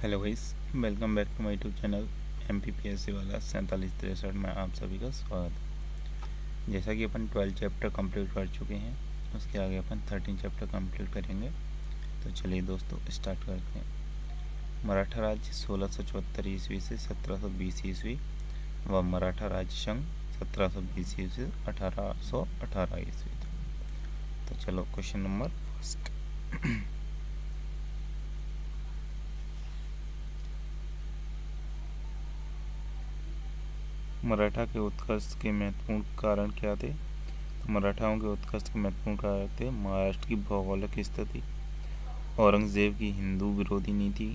Hello guys, welcome back to my YouTube channel MPPSC वाला 4763 में आप सभी का स्वागत है। जैसा कि अपन 12 चैप्टर कंप्लीट कर चुके हैं, उसके आगे अपन 13 चैप्टर कंप्लीट करेंगे। तो चलिए दोस्तों स्टार्ट करते हैं। मराठा राज्य 1674 ईस्वी से 1720 ईस्वी व मराठा राज्य संघ 1720 ईस्वी से 1818 ईस्वी तक। तो चलो क्वेश्चन नंबर फर्स्ट। मराठा के उत्कर्ष के महत्वपूर्ण कारण क्या थे? मराठाओं के उत्कर्ष के महत्वपूर्ण कारण थे महाराष्ट्र की भौगोलिक स्थिति, औरंगजेब की हिंदू विरोधी नीति,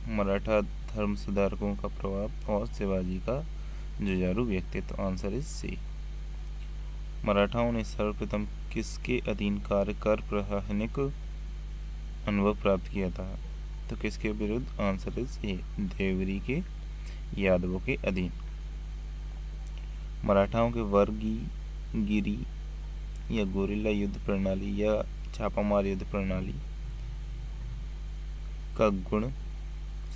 मराठा धर्म सुधारकों का प्रभाव और शिवाजी का जुझारू व्यक्तित्व। आंसर इज सी। मराठाओं ने सर्वप्रथम किसके अधीन कार्य कर प्रशासनिक अनुभव प्राप्त किया था? तो किसके विरुद्ध? आंसर इज ए, देवगिरी के यादवों के अधीन। मराठाओं के वर्गीगिरी या गोरिल्ला युद्ध प्रणाली या छापामार युद्ध प्रणाली का गुण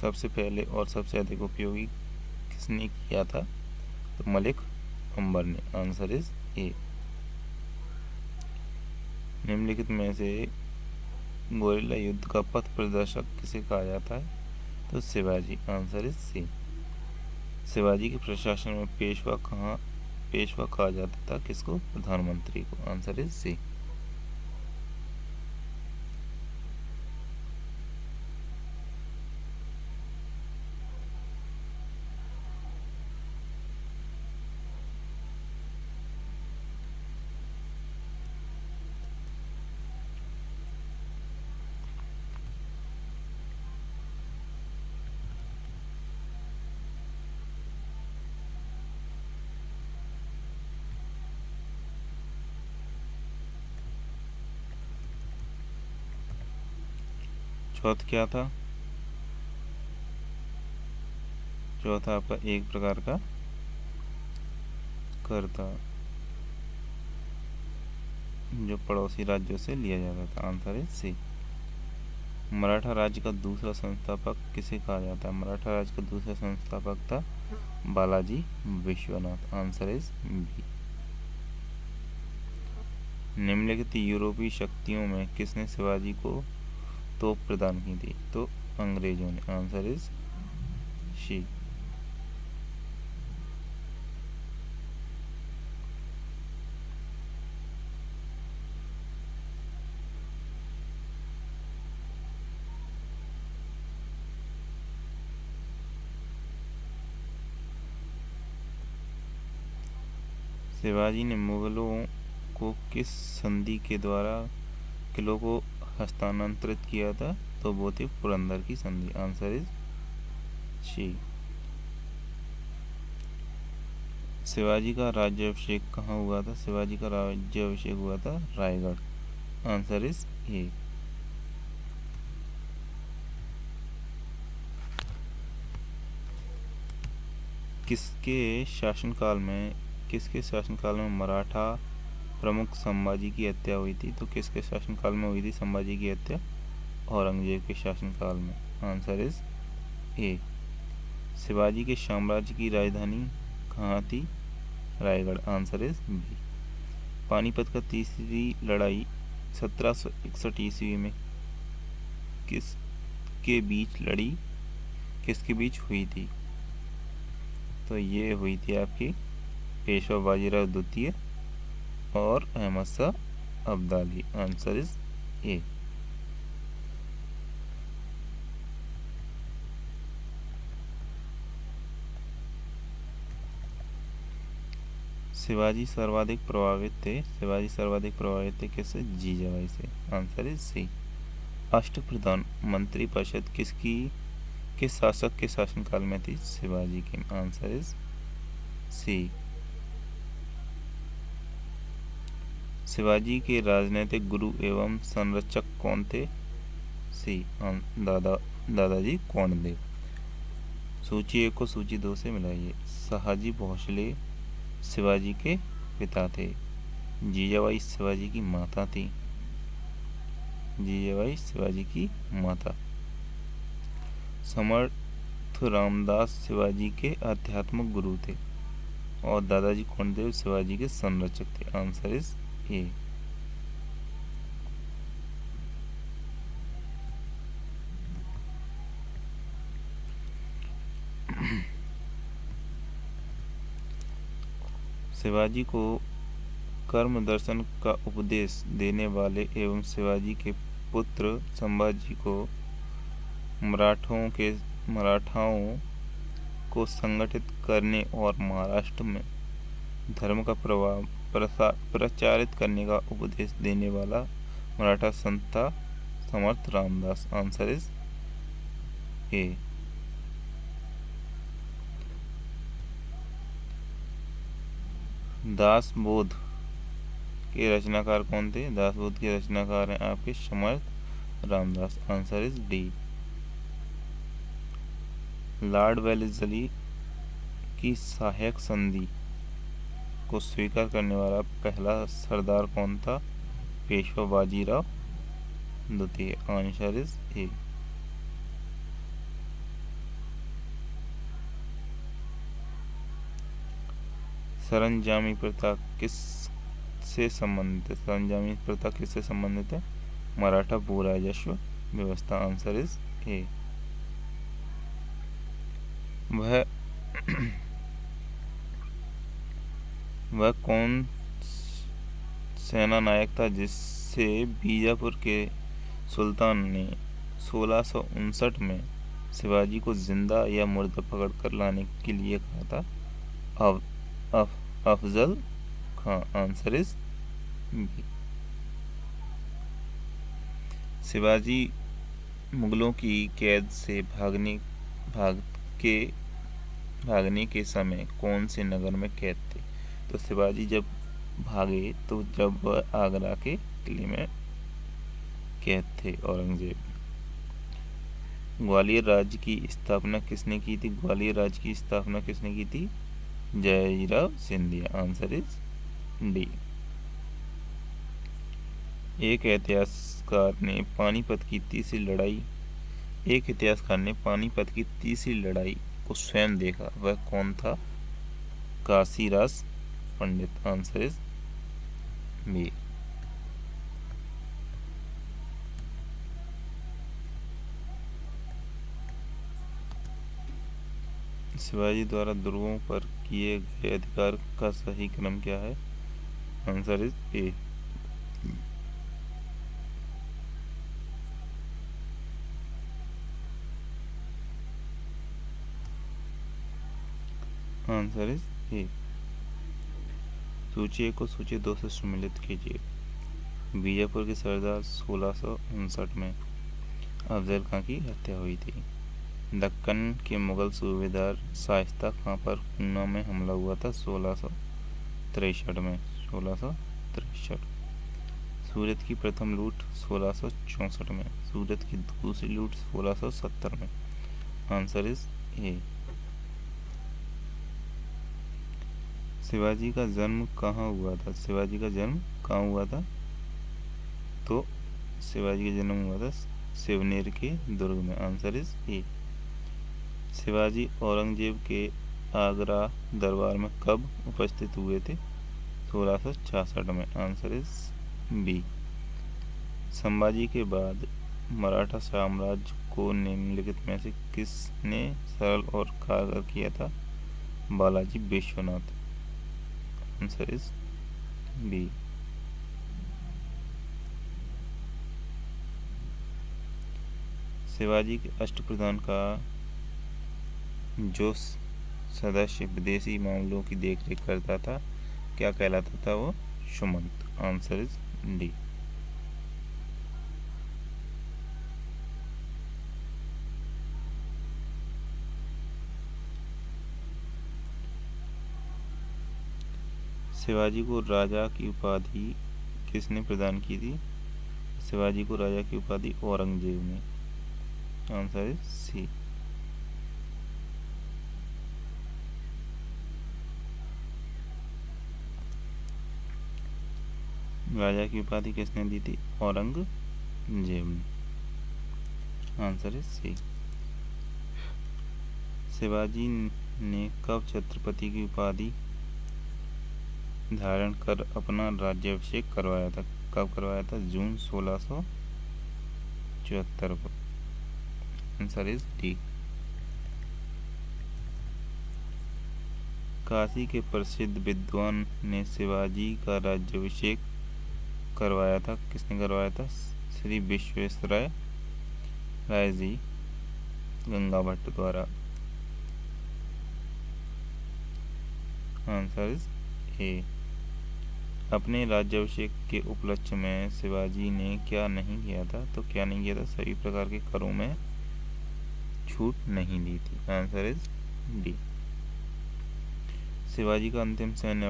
सबसे पहले और सबसे अधिक उपयोगी किसने किया था? तो मलिक अंबर ने। आंसर इज ए। निम्नलिखित में से गोरिल्ला युद्ध का पथ प्रदर्शक किसे कहा जाता है? तो Shivaji. Answer is C. Shivaji के प्रशासन में पेशवा कहा जाता था किसको? प्रधानमंत्री को। आंसर इज सी। चौथ क्या था? चौथा आपका एक प्रकार का कर था जो पड़ोसी राज्यों से लिया जाता था। Answer is C. मराठा राज्य का दूसरा संस्थापक किसे कहा जाता है? मराठा राज्य का दूसरा संस्थापक था Balaji Vishwanath. Answer is B. निम्नलिखित यूरोपीय शक्तियों में किसने शिवाजी को तोप प्रदान की थी? तो अंग्रेजों ने। Answer is she. शिवाजी ने मुगलों को किस संधि के द्वारा किलों को हस्तांतरित किया था? तो वो थी पुरंदर की संधि। Answer is she. शिवाजी का राज्याभिषेक कहाँ हुआ था? शिवाजी का राज्याभिषेक हुआ था रायगढ़। आंसर इज ए। किसके शासनकाल में मराठा प्रमुख संभाजी की हत्या हुई थी? तो किसके शासनकाल में हुई थी संभाजी की हत्या? औरंगजेब के शासनकाल में। Answer is A. शिवाजी के साम्राज्य की राजधानी कहाँ थी? Raigad. Answer is B. Panipat का तीसरी लड़ाई 1761 ईस्वी में किसके बीच हुई थी? तो ये हुई थी आपकी पेशवा बाजीराव द्वितीय और Ahmad Shah Abdali. Answer is A. Shivaji सर्वाधिक प्रभावित थे किससे? जीजाबाई से। आंसर इज सी। अष्टप्रधान मंत्री परिषद किस शासक के शासनकाल में थी? शिवाजी की। Answer is C. शिवाजी के राजनीतिक गुरु एवं संरक्षक कौन थे? सी। दादाजी कोंडदेव। सूची 1 को सूची 2 से मिलाइए। शहाजी भोसले शिवाजी के पिता थे। जीजाबाई शिवाजी की माता थी। जीजाबाई शिवाजी की माता। समर्थ रामदास शिवाजी के आध्यात्मिक गुरु थे और दादाजी कोंडदेव शिवाजी के संरक्षक थे। Answer is A. शिवाजी को कर्म दर्शन का उपदेश देने वाले एवं शिवाजी के पुत्र संभाजी को मराठाओं को संगठित करने और महाराष्ट्र में धर्म का प्रचारित करने का उपदेश देने वाला मराठा संत था Samarth Ramdas. Answer is A. Dasbodh के रचनाकार कौन थे? दासबोध के रचनाकार हैं आपके Samarth Ramdas. Answer is D. Lord Wellesley की सहायक संधि को स्वीकार करने वाला पहला सरदार कौन था? पेशवा बाजीराव द्वितीय। आंसर इज ए। सरंजामी प्रथा किससे संबंधित है? सरंजामी प्रथा किससे संबंधित है? मराठा भूराजस्व व्यवस्था। Answer is A. वह कौन सेना नायक था जिससे बीजापुर के सुल्तान ने 1659 में शिवाजी को जिंदा या मुर्दा पकड़कर लाने के लिए कहा था? Afzal Khan. Answer is B. Shivaji मुगलों की कैद से भागने के समय कौन से नगर में कैद थे? तो शिवाजी जब भागे तो जब वह आगरा के किले में कैद थे औरंगजेब। ग्वालियर राज्य की स्थापना किसने की थी? ग्वालियर राज्य की स्थापना किसने की थी? Jayrao Scindia. Answer is D. एक इतिहासकार ने पानीपत की तीसरी लड़ाई को स्वयं देखा, वह कौन था? Kashiraj Pandit. Answer is B. Shivaji द्वारा दुर्गों पर किए गए अधिकार का सही क्रम क्या है? Answer is A. Answer is A. सूची 1 को सूची 2 से सम्मिलित कीजिए। बीजापुर के सरदार 1659 में अफजल खां की हत्या हुई थी। दक्कन के मुगल सूबेदार शाइस्ता खां पर ऊना में हमला हुआ था 1663 में। सूरत की प्रथम लूट 1664 में। सूरत की दूसरी लूट 1670 में। Answer is A. शिवाजी का जन्म कहाँ हुआ था? शिवाजी का जन्म कहाँ हुआ था? तो शिवाजी का जन्म हुआ था सिवनेर के दुर्ग में। Answer is A. Shivaji Aurangzeb के आगरा दरबार में कब उपस्थित हुए थे? 1666 में। Answer is B. संभाजी के बाद मराठा साम्राज्य को निम्नलिखित में से किसने सरल और कारगर किया था? Balaji Vishwanath. Answer is B. Shivaji के अष्टप्रधान का जो सदस्य विदेशी मामलों की देखरेख करता था क्या कहलाता था? वो Sumant. Answer is D. Shivaji को राजा की उपाधि किसने प्रदान की थी? शिवाजी को राजा की उपाधि औरंगजेब ने। आंसर इज सी। राजा की उपाधि किसने दी थी? औरंगजेब ने। Answer is C. शिवाजी ने कब छत्रपति की उपाधि धारण कर अपना राज्याभिषेक करवाया था? कब करवाया था? जून 1674 को। Answer is D. काशी के प्रसिद्ध विद्वान ने शिवाजी का राज्याभिषेक करवाया था? किसने करवाया था? श्री विश्वेश्वराय राय जी गंगा भट्ट द्वारा। आंसर इज ए। अपने राज्याभिषेक के उपलक्ष्य में शिवाजी ने क्या नहीं किया था? तो क्या नहीं किया था? सभी प्रकार के करों में छूट नहीं दी थी। Answer is D. शिवाजी का अंतिम सैन्य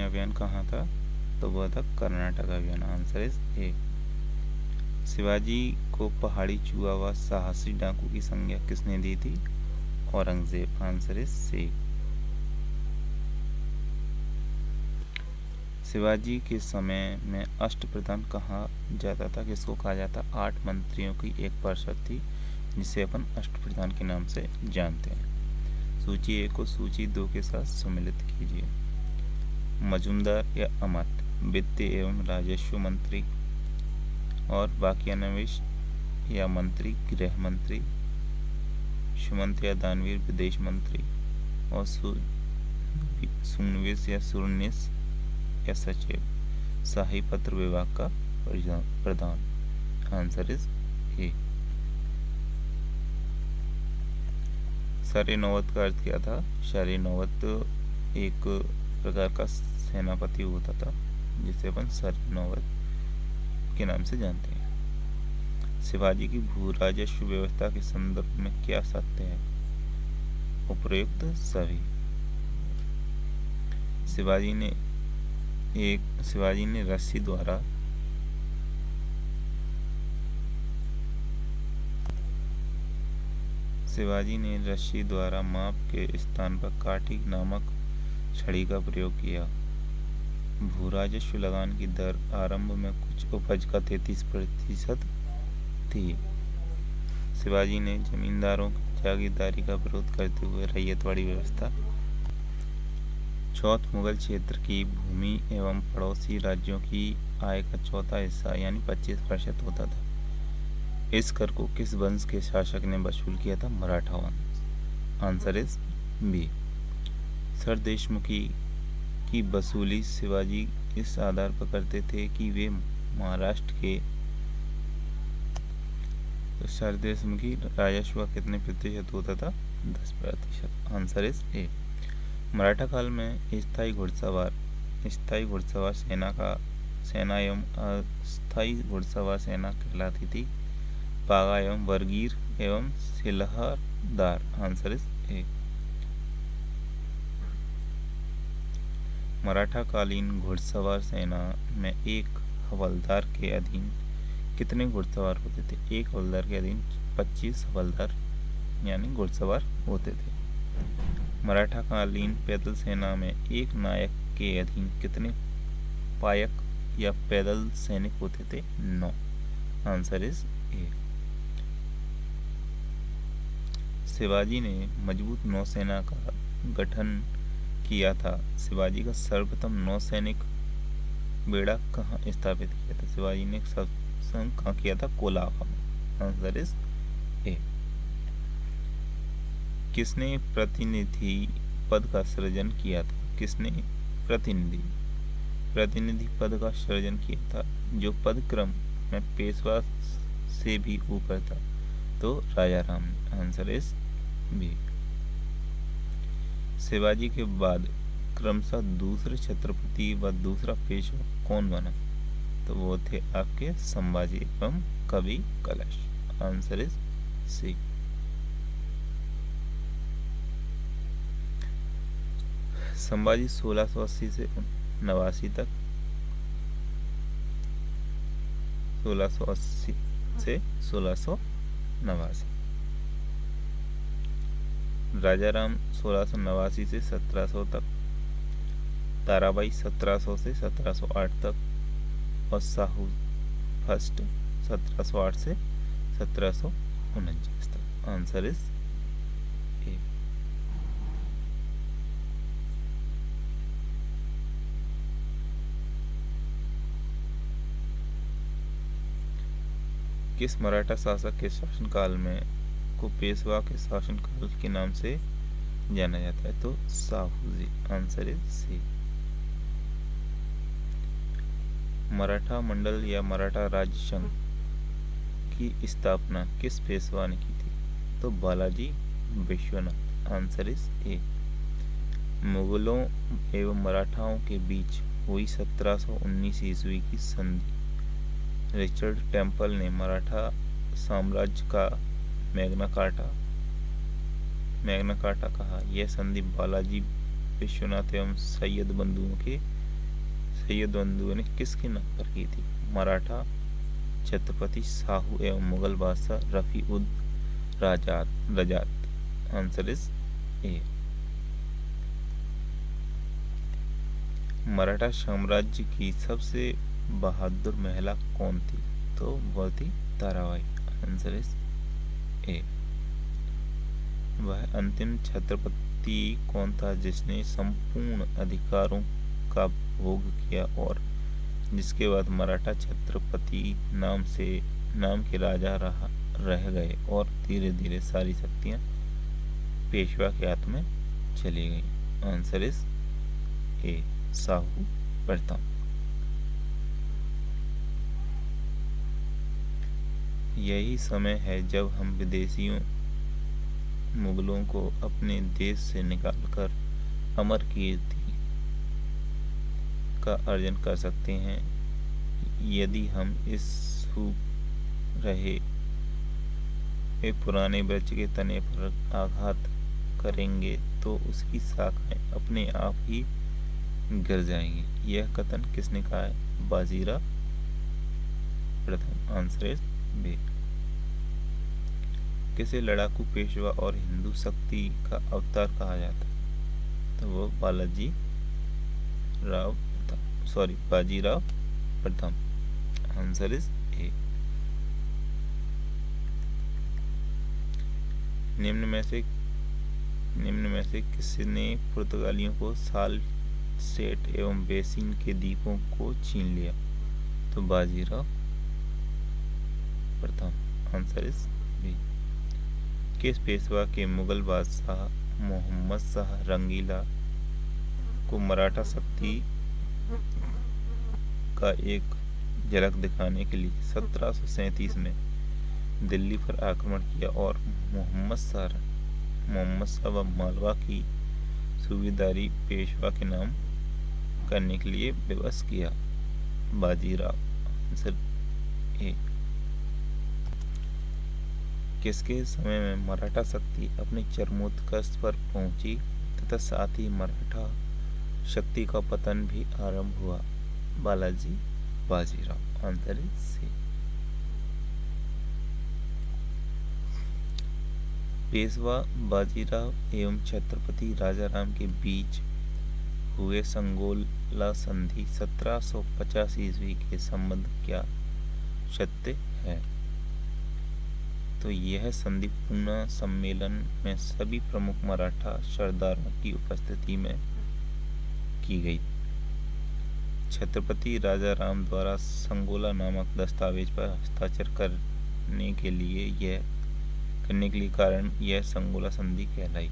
अभियान कहाँ था? तो वह था कर्नाटक अभियान। Answer is A. शिवाजी को पहाड़ी चूहा व साहसी डाकू की संज्ञा किसने दी थी? Aurangzeb. Answer is C. Shivaji के समय में अष्टप्रधान कहा जाता था? किसको कहा जाता? 8 मंत्रियों की एक परिषद थी जिसे अपन अष्टप्रधान के नाम से जानते हैं। सूची 1 को सूची 2 के साथ सम्मिलित कीजिए। मजूमदार या अमात्य, वित्त एवं राजस्व मंत्री और वाक्यान्वेष या मंत्री, गृह मंत्री, सुमंत या दानवीर विदेश मंत्री और सुनवेश या सुरनेश या सचिव, शाही पत्र विभाग का प्रधान। आंसर इज ए। सारे नौबत का अर्थ क्या था? सारे नौबत एक प्रकार का सेनापति होता था जिसे अपन सारे नौबत के नाम से जानते हैं। शिवाजी की भू राजस्व व्यवस्था के संदर्भ में क्या सत्य है? उपरोक्त सभी। शिवाजी ने रस्सी द्वारा माप के स्थान पर काठी नामक छड़ी का प्रयोग किया। भू राजस्व लगान की दर आरंभ में कुछ उपज का 33% थी। शिवाजी ने जमींदारों की जागीरदारी का विरोध करते हुए रैयतवाड़ी व्यवस्था। चौथ मुगल क्षेत्र की भूमि एवं पड़ोसी राज्यों की आय का चौथा हिस्सा यानी 25% होता था। इस कर को किस वंश के शासक ने वसूल किया था? मराठा वंश। Answer is B. Sardeshmukhi की वसूली शिवाजी इस आधार पर करते थे कि वे महाराष्ट्र के सर देशमुखी राजस्व कितने प्रतिशत होता था? 10%। Answer is A. मराठा काल में स्थायी घुड़सवार सेना एवं अस्थायी घुड़सवार सेना कहलाती थी पागा एवं वरगीर एवं सिलहदार। Answer is A. मराठा कालीन घुड़सवार सेना में एक हवलदार के अधीन कितने घुड़सवार होते थे? एक हवलदार के अधीन 25 हवलदार यानी घुड़सवार होते थे। मराठा कालीन पैदल सेना में एक नायक के अधीन कितने पायक या पैदल सैनिक होते थे? 9। Answer is A. शिवाजी ने मजबूत नौसेना का गठन किया था। शिवाजी का सर्वप्रथम नौसैनिक बेड़ा कहाँ स्थापित किया था? शिवाजी ने सर्वप्रथम कहाँ किया था? कोलाबा में। आंसर इज ए। किसने प्रतिनिधि पद का सृजन किया था? किसने प्रतिनिधि पद का सृजन किया था जो पद क्रम में पेशवा से भी ऊपर था? तो Raja Ram. Answer is B. Shivaji के बाद क्रमशः दूसरे छत्रपति व दूसरा पेशवा कौन बना? तो वो थे आपके संभाजी एवं कवि कलश। आंसर इज सी। संभाजी 1680 से 89 तक 1680 से 1689। राजाराम 1689 से 1700 तक, ताराबाई 1700 से 1708 तक और साहू फर्स्ट 1708 से 1749 तक। आंसर इज ए। किस मराठा शासक के शासनकाल में को पेशवा के शासनकाल के नाम से जाना जाता है? तो Shahuji. Answer is C. Maratha मंडल या मराठा राज्य संघ की स्थापना किस पेशवा ने की थी? तो बालाजी विश्वनाथ। आंसर इज ए। मुगलों एवं मराठाओं के बीच हुई 1719 ईस्वी की संधि रिचर्ड टेम्पल ने मराठा साम्राज्य का मैग्ना कार्टा कहा। यह संधि बालाजी विश्वनाथ एवं सैयद बंधुओं ने किसके नाम पर की थी? मराठा छत्रपति शाहू एवं मुगल बादशाह Rafi ud Darajat. Answer is A. Maratha साम्राज्य की सबसे बहादुर महिला कौन थी? तो वह थी ताराबाई। Answer is A. वह अंतिम छत्रपति कौन था जिसने संपूर्ण अधिकारों का भोग किया और जिसके बाद मराठा छत्रपति नाम के राजा रह गए और धीरे धीरे सारी शक्तियां पेशवा के हाथ में चली गई? आंसर इज ए, शाहू प्रथम। यही समय है जब हम विदेशियों मुगलों को अपने देश से निकालकर अमर कीर्ति का अर्जन कर सकते हैं यदि हम इस सूख रहे पुराने वृक्ष के तने पर आघात करेंगे तो उसकी शाखाएं अपने आप ही गिर जाएंगी। यह कथन किसने कहा है? बाजीराव प्रथम। Answer is B. किसे लड़ाकू पेशवा और हिंदू शक्ति का अवतार कहा जाता है? तो वो बाजीराव प्रथम। आंसर इज ए। निम्न में से किसने पुर्तगालियों को साल्सेट एवं बेसिन के द्वीपों को छीन लिया? तो बाजीराव प्रथम। Answer is B. किस पेशवा के मुगल बादशाह मोहम्मद शाह रंगीला को मराठा शक्ति का एक झलक दिखाने के लिए 1737 में दिल्ली पर आक्रमण किया और मोहम्मद शाह व मालवा की सूबेदारी पेशवा के नाम करने के लिए विवश किया? बाजीराव। Answer A. किसके समय में मराठा शक्ति अपनी चरमोत्कर्ष पर पहुंची तथा साथ ही मराठा शक्ति का पतन भी आरंभ हुआ? Bajirao. Answer is C. Peshwa Bajirao एवं छत्रपति राजाराम के बीच हुए संगोला संधि 1750 ईस्वी के संबंध क्या सत्य है? तो यह संधि पूना सम्मेलन में सभी प्रमुख मराठा सरदारों की उपस्थिति में की गई। छत्रपति राजाराम द्वारा संगोला नामक दस्तावेज पर हस्ताक्षर करने के लिए कारण यह संगोला संधि कहलाई।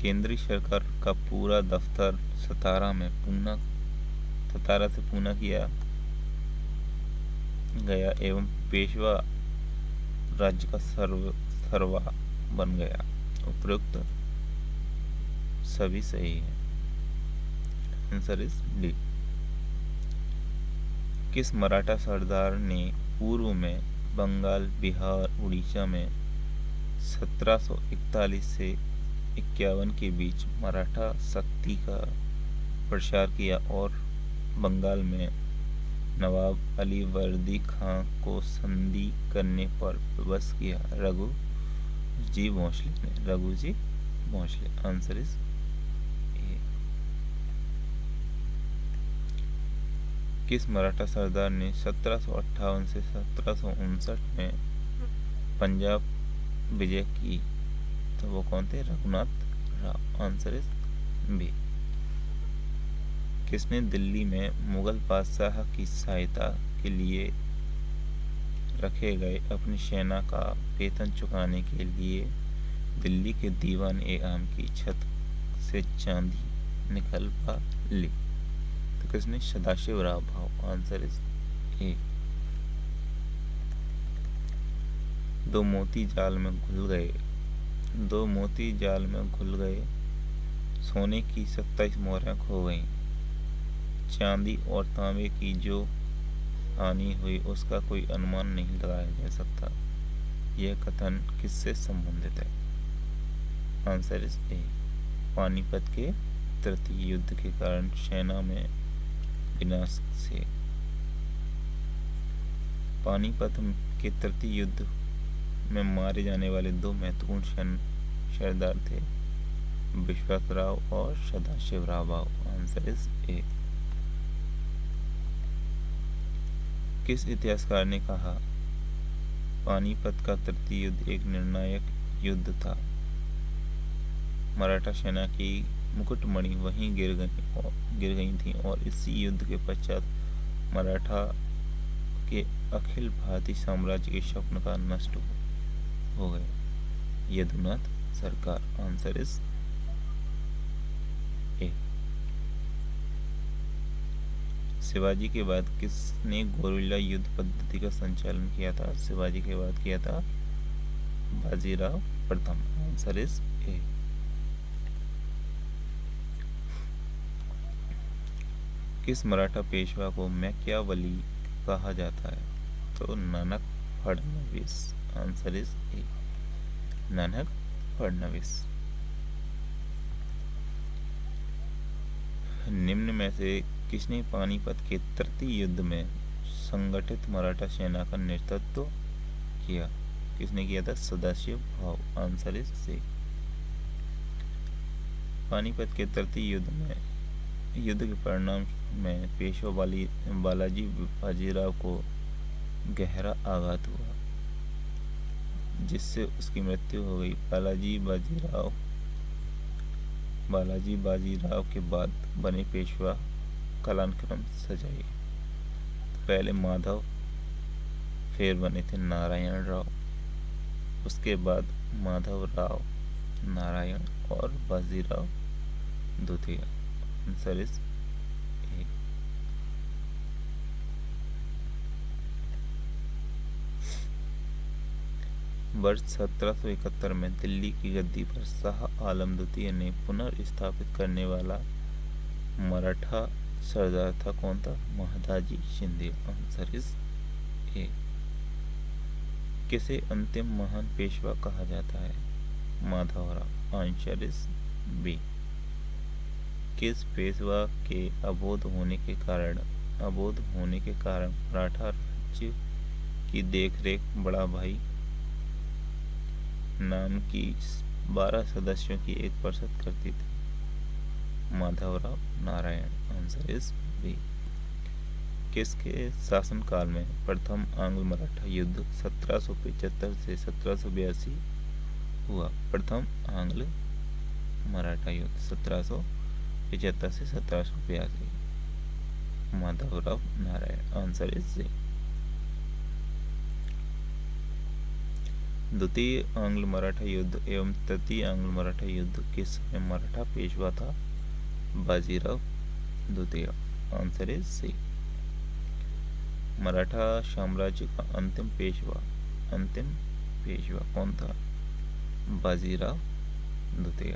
केंद्रीय सरकार का पूरा दफ्तर सतारा से पूना किया गया एवं पेशवा राज्य का सरवा बन गया। उपरोक्त सभी सही है। Answer is D. किस मराठा सरदार ने पूर्व में बंगाल, बिहार, उड़ीसा में 1741 से 51 के बीच मराठा शक्ति का प्रसार किया और बंगाल में नवाब अली वर्दी खां को संधि करने पर विवश किया? रघुजी भोंसले। Answer is. किस मराठा सरदार ने 1758 से 1759 में पंजाब विजय की? तो वो कौन थे? Raghunath Rao. Answer is B. किसने दिल्ली में मुगल बादशाह की सहायता के लिए रखे गए अपनी सेना का वेतन चुकाने के लिए दिल्ली के दीवान ए आम की छत से चांदी निकलवा ली? तो किसने? सदाशिव राव भाऊ। आंसर इज ए। दो मोती जाल में घुल गए, सोने की 27 मोहरें खो गईं, चांदी और तांबे की जो हानि हुई उसका कोई अनुमान नहीं लगाया जा सकता। यह कथन किससे संबंधित है? आंसर इज ए। पानीपत के तृतीय युद्ध के कारण सेना में विनाश से। पानीपत के तृतीय युद्ध में मारे जाने वाले दो महत्वपूर्ण सरदार थे, विश्वासराव और सदाशिवराव भाऊ। आंसर इज ए। किस इतिहासकार ने कहा पानीपत का तृतीय युद्ध एक निर्णायक युद्ध था? मराठा सेना की मुकुटमणि वहीं गिर गई थी और इसी युद्ध के पश्चात मराठा के अखिल भारतीय साम्राज्य के स्वप्न का नष्ट हो गया। यदुनाथ सरकार। Answer is A. शिवाजी के बाद किसने गोरिल्ला युद्ध पद्धति का संचालन किया था? शिवाजी के बाद किया था बाजीराव प्रथम। आंसर इज ए। किस मराठा पेशवा को मैकियावली कहा जाता है? तो नानक फडणवीस। आंसर इज ए। नानक फडणवीस। निम्न में से किसने पानीपत के तृतीय युद्ध में संगठित मराठा सेना का नेतृत्व किया? किसने किया था? सदाशिव भाऊ। आंसर इज सी। पानीपत के तृतीय युद्ध के परिणाम में पेशवा बालाजी बाजीराव को गहरा आघात हुआ, जिससे उसकी मृत्यु हो गई। बालाजी बाजीराव के बाद बने पेशवा कालानुक्रम सजाइए। पहले माधव, फिर बने थे नारायण राव, उसके बाद माधव राव, नारायण और बाजीराव द्वितीय। आंसर इज ए। वर्ष 1771 में दिल्ली की गद्दी पर शाह आलम द्वितीय ने पुनर्स्थापित करने वाला मराठा सरदार था कौन था? Mahadji Shinde. Answer is A. किसे अंतिम महान पेशवा कहा जाता है? माधवराव। Answer is B. किस पेशवा के अबोध होने के कारण मराठा राज्य की देखरेख बड़ा भाई नाम की 12 सदस्यों की एक परिषद करती थी? Madhavrao Narayan. Answer is B. किसके शासनकाल में प्रथम आंग्ल मराठा युद्ध 1775 से 1782 हुआ? प्रथम आंग्ल मराठा युद्ध 1775 से 1782। Madhavrao Narayan. Answer is C. द्वितीय आंग्ल मराठा युद्ध एवं तृतीय आंग्ल मराठा युद्ध किस समय मराठा पेशवा था? बाजीराव द्वितीय। Answer is C. मराठा साम्राज्य का अंतिम पेशवा कौन था? बाजीराव द्वितीय।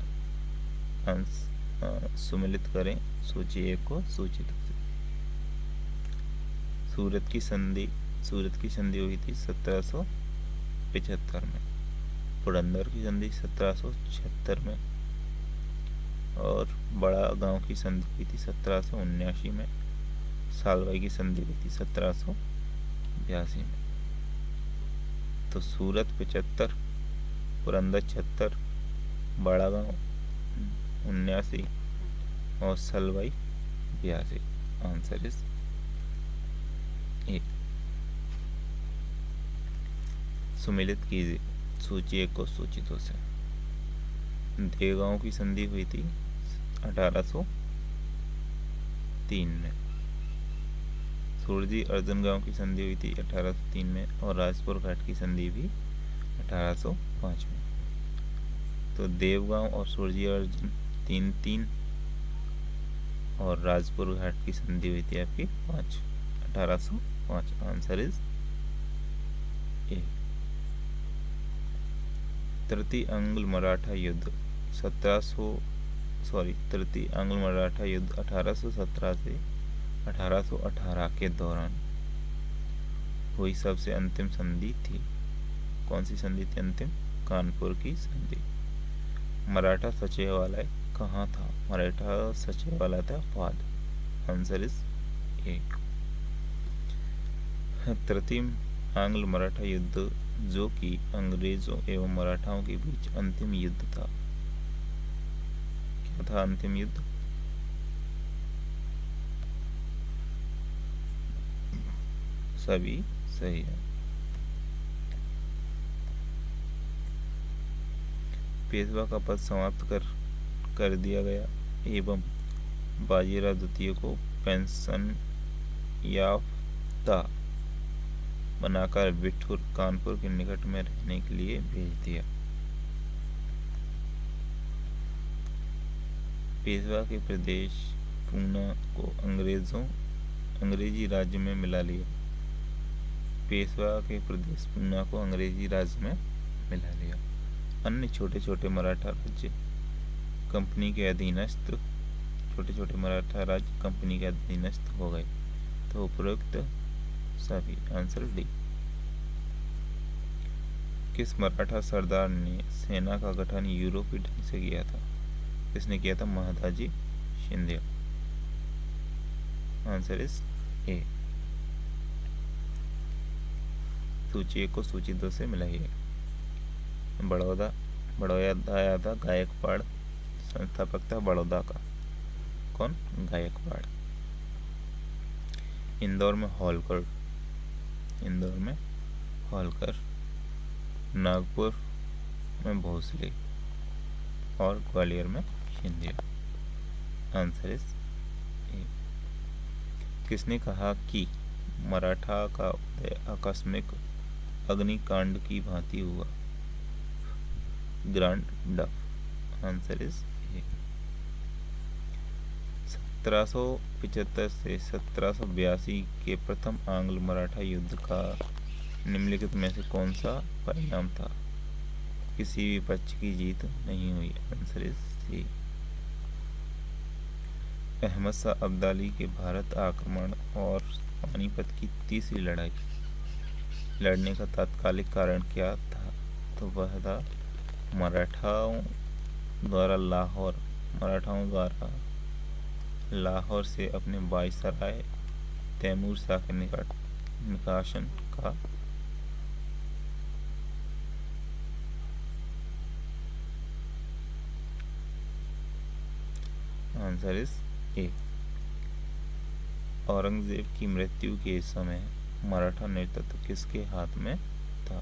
सुमिलित करें सूची 1 को सूची 2 से। सूरत की संधि हुई थी 1775 में, पुरंदर की संधि 1776 में और बड़ा गांव की संधि हुई थी 1779 में, सालवाई की संधि हुई थी 1782 में। तो सूरत 75, पुरंदर 76, बड़ा गांव 79 और सलवाई 82। आंसर इज एक। सुमिलित कीजिए सूची 1 को सूची 2 से। देवगांव की संधि हुई थी 1803 में। सुरजी अर्जुन गांव की संधि हुई थी 1803 में, और राजपुर घाट की संधि भी 1805 में। तो देवगांव और सुरजी अर्जुन 3-3, और राजपुर घाट की संधि हुई थी आपकी 1805। आंसर इज ए। तृतीय आंग्ल मराठा युद्ध 1817 से 1818 के दौरान हुई सबसे अंतिम संधि थी। कौन सी संधि थी अंतिम? कानपुर की संधि। मराठा सचिवालय कहाँ था? मराठा सचिवालय था पाद। आंसर इज ए। तृतीय आंग्ल मराठा युद्ध, जो कि अंग्रेजों एवं मराठाओं के बीच अंतिम युद्ध था। क्या था अंतिम युद्ध? सभी सही है। पेशवा का पद समाप्त कर दिया गया एवं बाजीराव द्वितीय को पेंशन याफ्ता बनाकर बिठूर कानपुर के निकट में रहने के लिए भेज दिया। पेशवा के प्रदेश पूना को अंग्रेजी राज्य में मिला लिया। पेशवा के प्रदेश पूना को अंग्रेजी राज्य में मिला लिया। अन्य छोटे छोटे मराठा राज्य कंपनी के अधीनस्थ हो गए। तो उपरोक्त सभी। Answer D. किस मराठा सरदार ने सेना का गठन यूरोपीय ढंग से किया था? किसने किया था? Mahadji Shinde. Answer is A. सूची 1 को सूची 2 से मिलाइए। बड़ौदा गायकवाड़ संस्थापक था बड़ौदा का। कौन? गायकवाड़। इंदौर में होलकर, नागपुर में भोसले और ग्वालियर में शिंदे। आंसर इज ए। किसने कहा कि मराठा का उदय आकस्मिक अग्निकांड की भांति हुआ? ग्रांड डफ। आंसर इज ए। 1775 से 1782 के प्रथम आंग्ल मराठा युद्ध का निम्नलिखित में से कौन सा परिणाम था? किसी भी पक्ष की जीत नहीं हुई। Answer is C. Ahmad Shah Abdali के भारत आक्रमण और पानीपत की तीसरी लड़ाई लड़ने का तात्कालिक कारण क्या था? तो वह था मराठाओं द्वारा लाहौर से अपने वायसराय तैमूर शाह के निकट निकासन का आंसर इज ए। औरंगजेब की मृत्यु के समय मराठा नेतृत्व किसके हाथ में था?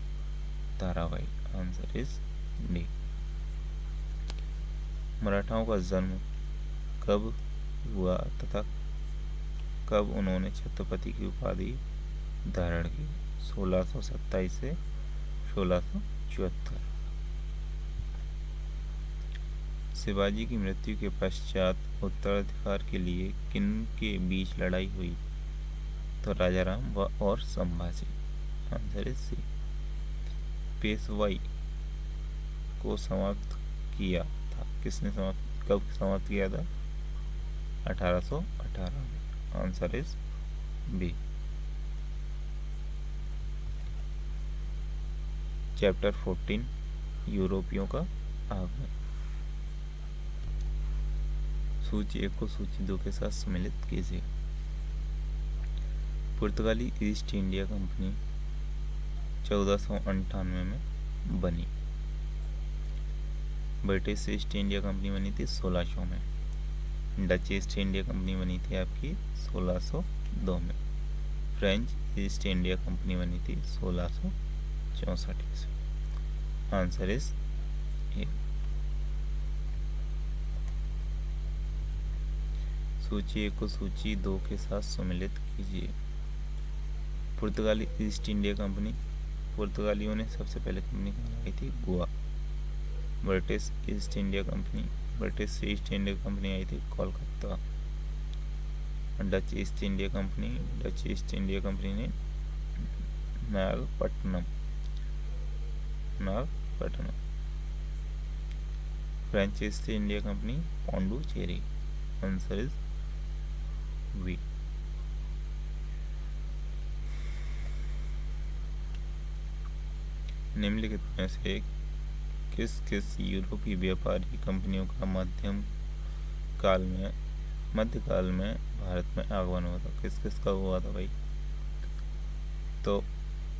ताराबाई। Answer is D. मराठाओं का जन्म कब हुआ तथा कब उन्होंने छत्रपति की उपाधि धारण की? 1627 से 1674। शिवाजी की मृत्यु के पश्चात उत्तराधिकार के लिए किन के बीच लड़ाई हुई? तो राजाराम और संभाजी। आंसर इज सी। पेशवाई को समाप्त किया था किसने? कब समाप्त किया था? 1818 में। Answer is B. चैप्टर 14 यूरोपियों का आगमन। सूची 1 को सूची 2 के साथ सम्मिलित कीजिए। पुर्तगाली ईस्ट इंडिया कंपनी 1498 में बनी। ब्रिटिश ईस्ट इंडिया कंपनी बनी थी 1600 में। डच ईस्ट इंडिया कंपनी बनी थी आपकी 1602 में। फ्रेंच ईस्ट इंडिया कंपनी बनी थी 1664 ईस्वी। Answer is A. सूची 1 को सूची 2 के साथ सम्मिलित कीजिए। पुर्तगाली ईस्ट इंडिया कंपनी, पुर्तगालियों ने सबसे पहले कंपनी बनाई थी Goa. British East India Company, British East India Company आई थी Kolkata. Dutch East India Company, Dutch East India Company ने Nagapattinam, Nagapattinam. French East India Company Pondicherry. Answer is V. निम्नलिखित में से किस किस यूरोपीय व्यापारी कंपनियों का मध्यकाल में भारत में आगमन हुआ था? किस किस का हुआ था भाई? तो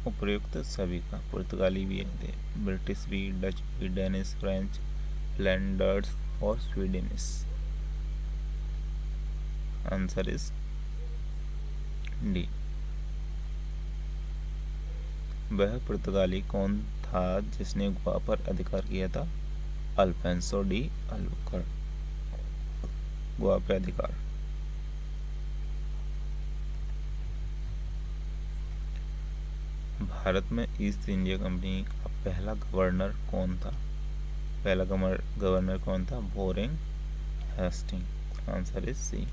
उपयुक्त सभी का। पुर्तगाली भी आए थे, ब्रिटिश भी, डच भी, डेनिश, फ्रेंच, फ्लैंडर्स और स्वीडनिश। Answer is D. वह पुर्तगाली कौन था जिसने गोवा पर अधिकार किया था? Alfonso de Albuquerque. गोवा पर अधिकार। भारत में ईस्ट इंडिया कंपनी का पहला गवर्नर कौन था? पहला गवर्नर कौन था? Warren Hastings. Answer is C.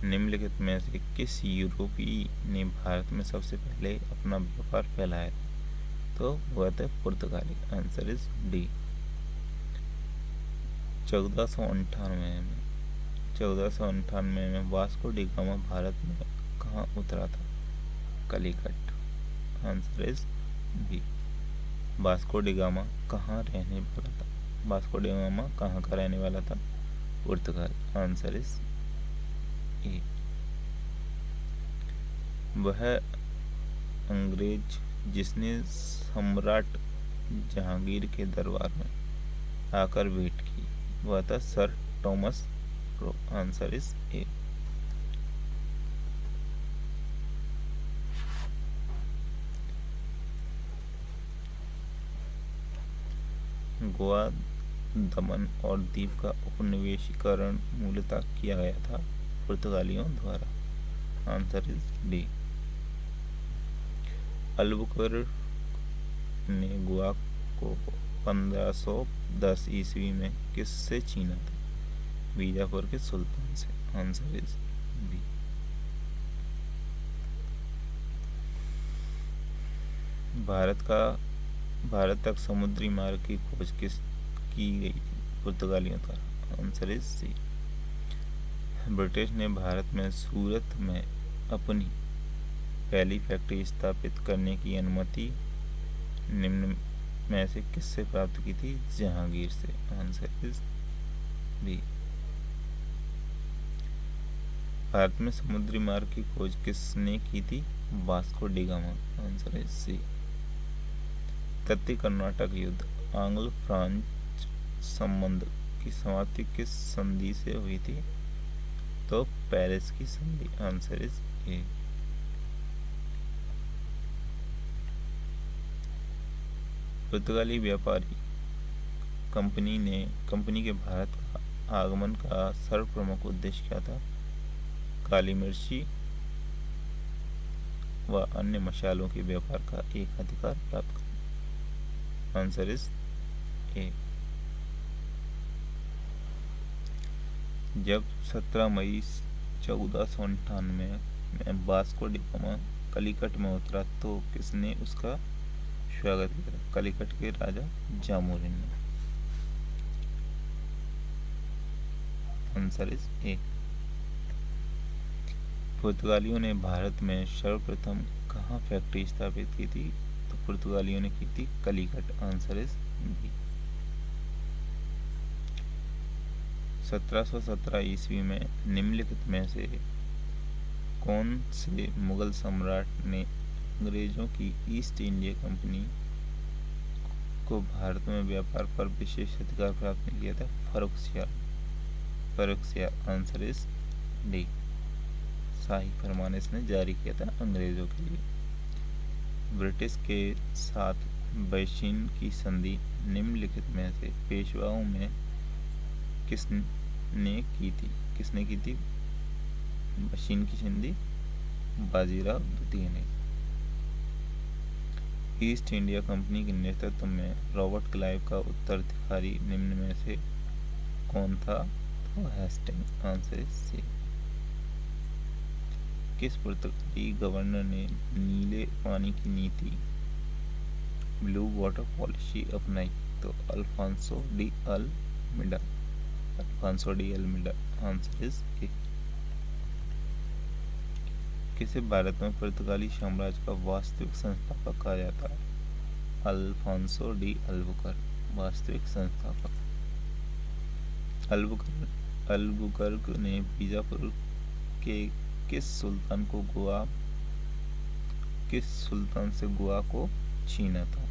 निम्नलिखित में से किस यूरोपीय ने भारत में सबसे पहले अपना व्यापार फैलाया? तो वह थे पुर्तगाली। Answer is D. 1498 में वास्को डी गामा भारत में कहाँ उतरा था? Calicut. Answer is B. Vasco da Gama कहाँ रहने वाला था? वास्को डी गामा कहाँ का रहने वाला था? पुर्तगाल। Answer is A. वह अंग्रेज जिसने सम्राट जहांगीर के दरबार में आकर भेंट की, वह था sir Thomas Roe. Answer is ए। गोवा, दमन और दीव का उपनिवेशीकरण मूलतः किया गया था पुर्तगालियों द्वारा। Answer is D. अल्बुकर्क ने गोवा को 1510 ईस्वी में किससे छीना था? बीजापुर के सुल्तान से। Answer is B. भारत तक समुद्री मार्ग की खोज की गई थी? पुर्तगालियों द्वारा। Answer is C. ब्रिटिश ने भारत में सूरत में अपनी पहली फैक्ट्री स्थापित करने की अनुमति निम्न में से किससे प्राप्त की थी? जहांगीर से। Answer is B. भारत में समुद्री मार्ग की खोज किसने की थी? Vasco da Gama. Answer is C. तत्ती कर्नाटक युद्ध, आंग्ल फ्रांच संबंध की समाप्ति किस संधि से हुई थी? तो पेरिस की संधि। आंसर इज ए। पुर्तगाली व्यापारी कंपनी के भारत का आगमन का सर्वप्रमुख उद्देश्य क्या था? काली मिर्ची व अन्य मसालों के व्यापार का एक अधिकार प्राप्त करना। आंसर इज ए। जब 17 मई 1498 में वास्को डी गामा कलिकट में उतरा तो किसने उसका स्वागत किया? कलिकट के राजा जामोरिन ने। आंसर इज ए। पुर्तगालियों ने भारत में सर्वप्रथम कहाँ फैक्ट्री स्थापित की थी? तो पुर्तगालियों ने की थी कलिकट। Answer is B. 1717 ईस्वी में निम्नलिखित में से कौन से मुगल सम्राट ने अंग्रेजों की ईस्ट इंडिया कंपनी को भारत में व्यापार पर विशेष अधिकार प्राप्त किया था? फर्रुखसियार। Answer is D. शाही फरमान इसने जारी किया था अंग्रेज़ों के लिए। ब्रिटिश के साथ बैशिन की संधि निम्नलिखित में से पेशवाओं में किसने की थी? बैशिन की संधि बाजीराव द्वितीय ने। ईस्ट इंडिया कंपनी के नेतृत्व में रॉबर्ट क्लाइव का उत्तराधिकारी निम्न में से कौन था? तो हेस्टिंग। Answer is C. किस पुर्तगाली गवर्नर ने नीले पानी की नीति ब्लू वाटर पॉलिसी अपनाई? तो Alfonso de Almeida. Answer is A. किसे भारत में पुर्तगाली साम्राज्य का वास्तविक संस्थापक कहा जाता है? अल्फांसो डी अल्बुकर्क वास्तविक संस्थापक। अल्बुकर्क ने बीजापुर के किस सुल्तान से गोवा को छीना था?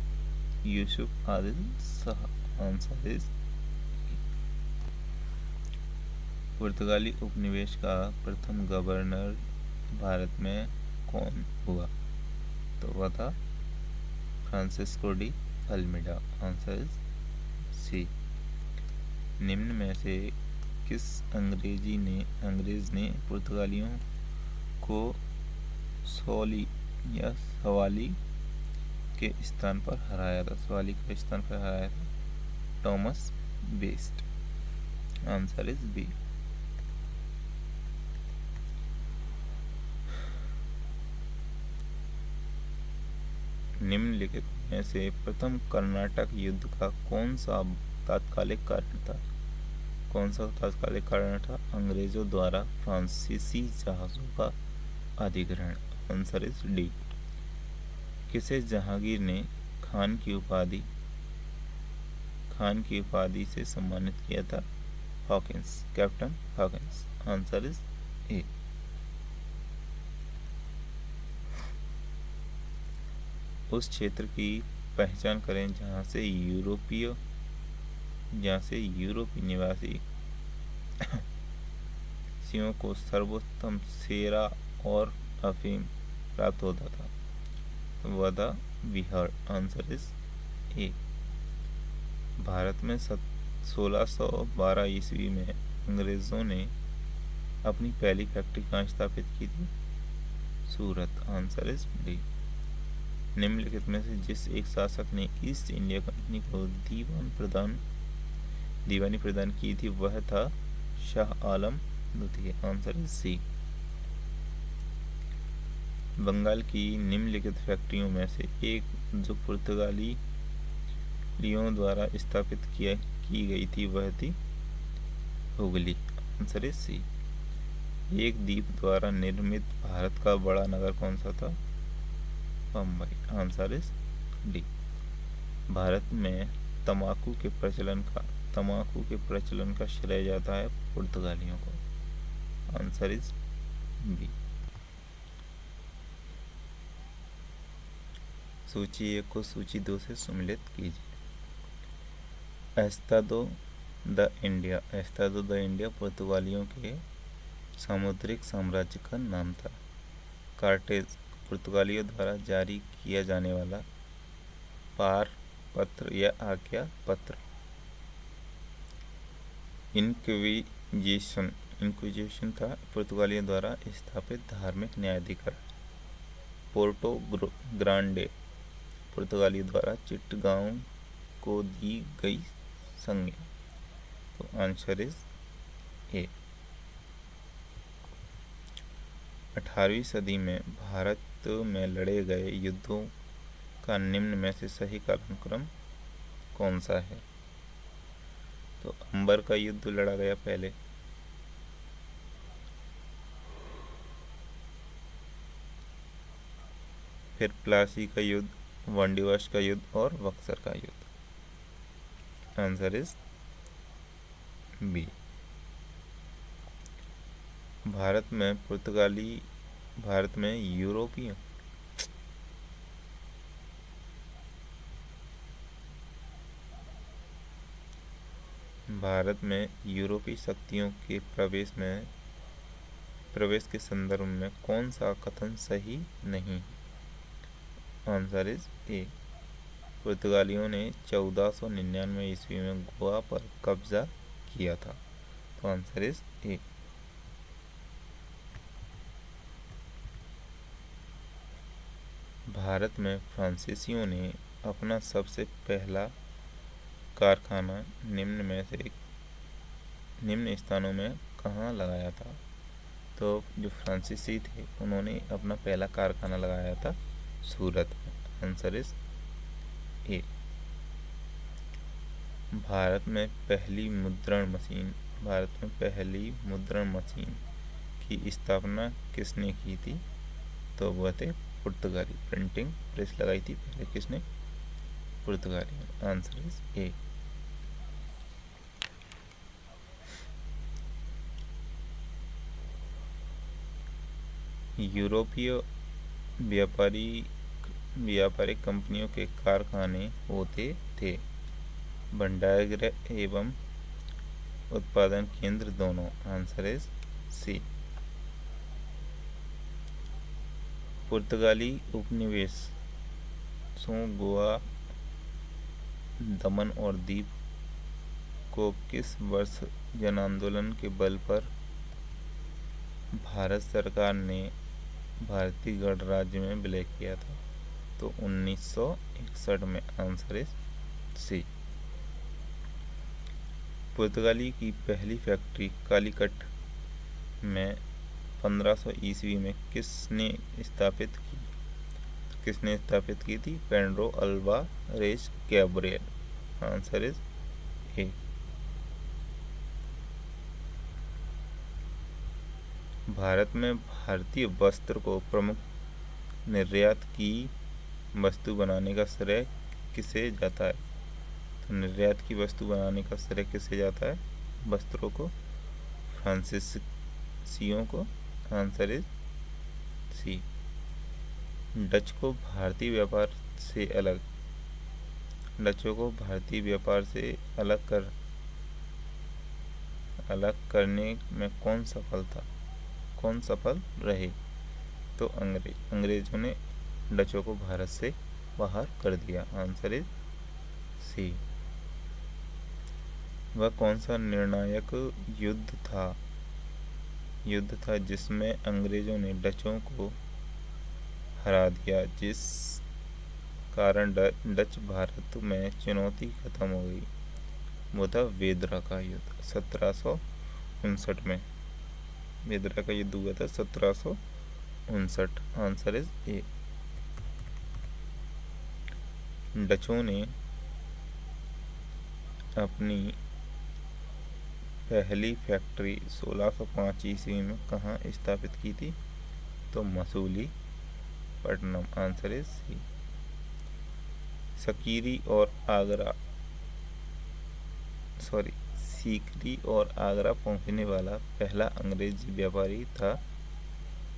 यूसुफ आदिल शाह। Answer is. पुर्तगाली उपनिवेश का प्रथम गवर्नर भारत में कौन हुआ? तो वह था Francisco de Almeida. Answer is C. निम्न में से किस अंग्रेज ने पुर्तगालियों को सवाली के स्थान पर हराया था? Thomas Best. Answer is B. निम्नलिखित में से प्रथम कर्नाटक युद्ध का कौन सा तात्कालिक कारण था? अंग्रेजों द्वारा फ्रांसीसी जहाजों का अधिग्रहण। Answer is D. किसे जहांगीर ने खान की उपाधि से सम्मानित किया था? Hawkins, captain Hawkins. Answer is ए। उस क्षेत्र की पहचान करें जहां से यूरोपीय निवासी सियों को सर्वोत्तम सेरा और अफीम प्राप्त होता था। वह था Bihar. Answer is A. Bharat में 1612 ईस्वी में अंग्रेजों ने अपनी पहली फैक्ट्री कहाँ स्थापित की थी? सूरत। Answer is D. निम्नलिखित में से जिस एक शासक ने ईस्ट इंडिया कंपनी को दीवानी प्रदान की थी वह था शाह आलम द्वितीय। आंसर इज सी। बंगाल की निम्नलिखित फैक्ट्रियों में से एक जो पुर्तगालियों द्वारा स्थापित की गई थी वह थी हुगली। आंसर इज सी। एक द्वीप द्वारा निर्मित भारत का बड़ा नगर कौन सा था? Bombay. Answer is D. Bharat में तंबाकू के प्रचलन का श्रेय जाता है पुर्तगालियों को। Answer is B. सूची 1 को सूची 2 से सम्मिलित कीजिए। एस्तादो द इंडिया पुर्तगालियों के सामुद्रिक साम्राज्य का नाम था। कार्टेज पुर्तगालियों द्वारा जारी किया जाने वाला पार पत्र या आज्ञा पत्र। इंक्विजिशन था पुर्तगालियों द्वारा स्थापित धार्मिक न्यायाधिकरण। पोर्टो ग्रांडे पुर्तगालियों द्वारा चिट्टगांव को दी गई संज्ञा। तो आंसर इज ए। 18वीं सदी में भारत में लड़े गए युद्धों का निम्न में से सही कालक्रम कौन सा है? तो अंबर का युद्ध लड़ा गया पहले, फिर प्लासी का युद्ध, वांडीवाश का युद्ध और बक्सर का युद्ध। Answer is B. भारत में यूरोपीय शक्तियों के प्रवेश में प्रवेश के संदर्भ में कौन सा कथन सही नहीं? आंसर इज ए। पुर्तगालियों ने 1499 ईस्वी में गोवा पर कब्जा किया था। तो आंसर इज ए। भारत में फ्रांसीसियों ने अपना सबसे पहला कारखाना निम्न स्थानों में कहाँ लगाया था? तो जो फ्रांसीसी थे उन्होंने अपना पहला कारखाना लगाया था सूरत में। Answer is A. भारत में पहली मुद्रण मशीन की स्थापना किसने की थी? तो वह थे पुर्तगाली। प्रिंटिंग प्रेस लगाई थी पहले किसने? पुर्तगाली। आंसर इज ए। यूरोपीय व्यापारिक कंपनियों के कारखाने होते थे भंडारगृह एवं उत्पादन केंद्र दोनों। Answer is C. पुर्तगाली उपनिवेशों गोवा, दमन और दीव को किस वर्ष जन आंदोलन के बल पर भारत सरकार ने भारतीय गणराज्य में विलय किया था? तो 1961 में। Answer is C. पुर्तगाली की पहली फैक्ट्री कालीकट में 1500 ईस्वी में किसने स्थापित की थी? Pedro Alvarez Cabral. Answer is A. Bharat में भारतीय वस्त्र को प्रमुख निर्यात की वस्तु बनाने का श्रेय किसे जाता है? तो निर्यात की वस्तु बनाने का श्रेय किसे जाता है? वस्त्रों को फ्रांसीसियों को। आंसर इज सी। डचों को भारतीय व्यापार से अलग करने में कौन सफल रहे? तो अंग्रेजों ने डचों को भारत से बाहर कर दिया। Answer is C. वह कौन सा निर्णायक युद्ध था जिसमें अंग्रेजों ने डचों को हरा दिया, जिस कारण डच भारत में चुनौती खत्म हो गई? वो था वेदरा का युद्ध 1759 में। वेदरा का युद्ध हुआ था 1759। आंसर इज ए। डचों ने अपनी पहली फैक्ट्री 1605 ईस्वी में कहाँ स्थापित की थी? तो Masulipatnam. Answer is C. Sikri और आगरा पहुंचने वाला पहला अंग्रेजी व्यापारी था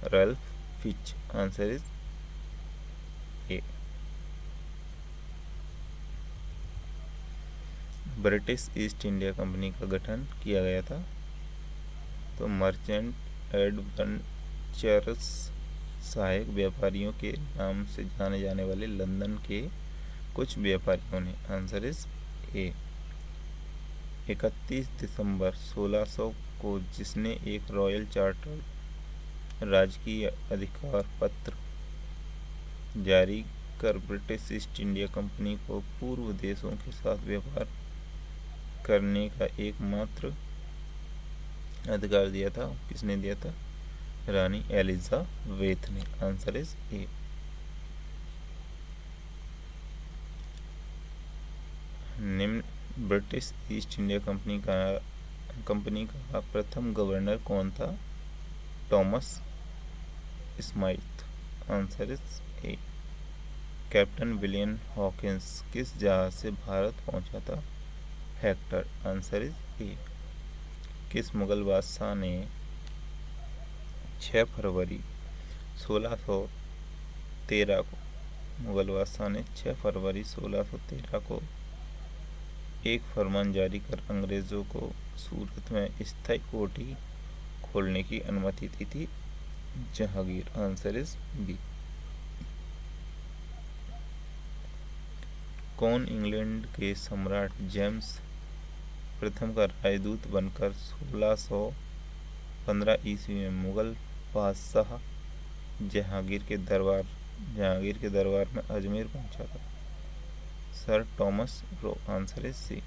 Ralph Fitch. Answer is A. British East India Company का गठन किया गया था? तो मर्चेंट एडवेंचरर्स सहायक व्यापारियों के नाम से जाने जाने वाले लंदन के कुछ व्यापारियों ने। आंसर इज ए। 31 दिसंबर 1600 को जिसने एक रॉयल चार्टर राजकीय अधिकार पत्र जारी कर ब्रिटिश ईस्ट इंडिया कंपनी को पूर्व देशों के साथ व्यापार करने का एकमात्र अधिकार दिया था, किसने दिया था? रानी एलिजाबेथ ने। आंसर इज ए। निम्न ब्रिटिश ईस्ट इंडिया कंपनी का प्रथम गवर्नर कौन था? Thomas Smythe. Answer is A. Captain William Hawkins किस जहाज से भारत पहुंचा था? हेक्टर। आंसर इज ए। किस मुगल बादशाह ने 6 फरवरी 1613 को एक फरमान जारी कर अंग्रेजों को सूरत में स्थायी खोलने की अनुमति दी थी? जहांगीर। Answer is B. कौन इंग्लैंड के सम्राट जेम्स प्रथम का राजदूत बनकर 1615 ईस्वी में मुगल बादशाह जहांगीर के दरबार में अजमेर पहुंचा था? Sir Thomas Roe. Answer is C.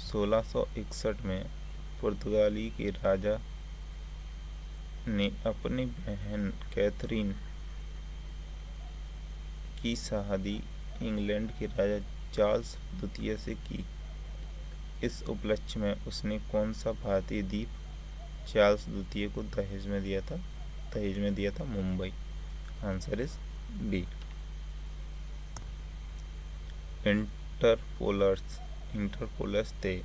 1661 में पुर्तगाली के राजा ने अपनी बहन कैथरीन की शादी इंग्लैंड के राजा चार्ल्स द्वितीय से की। इस उपलक्ष्य में उसने कौन सा भारतीय द्वीप चार्ल्स द्वितीय को दहेज में दिया था? Mumbai. Answer is B. Interlopers थे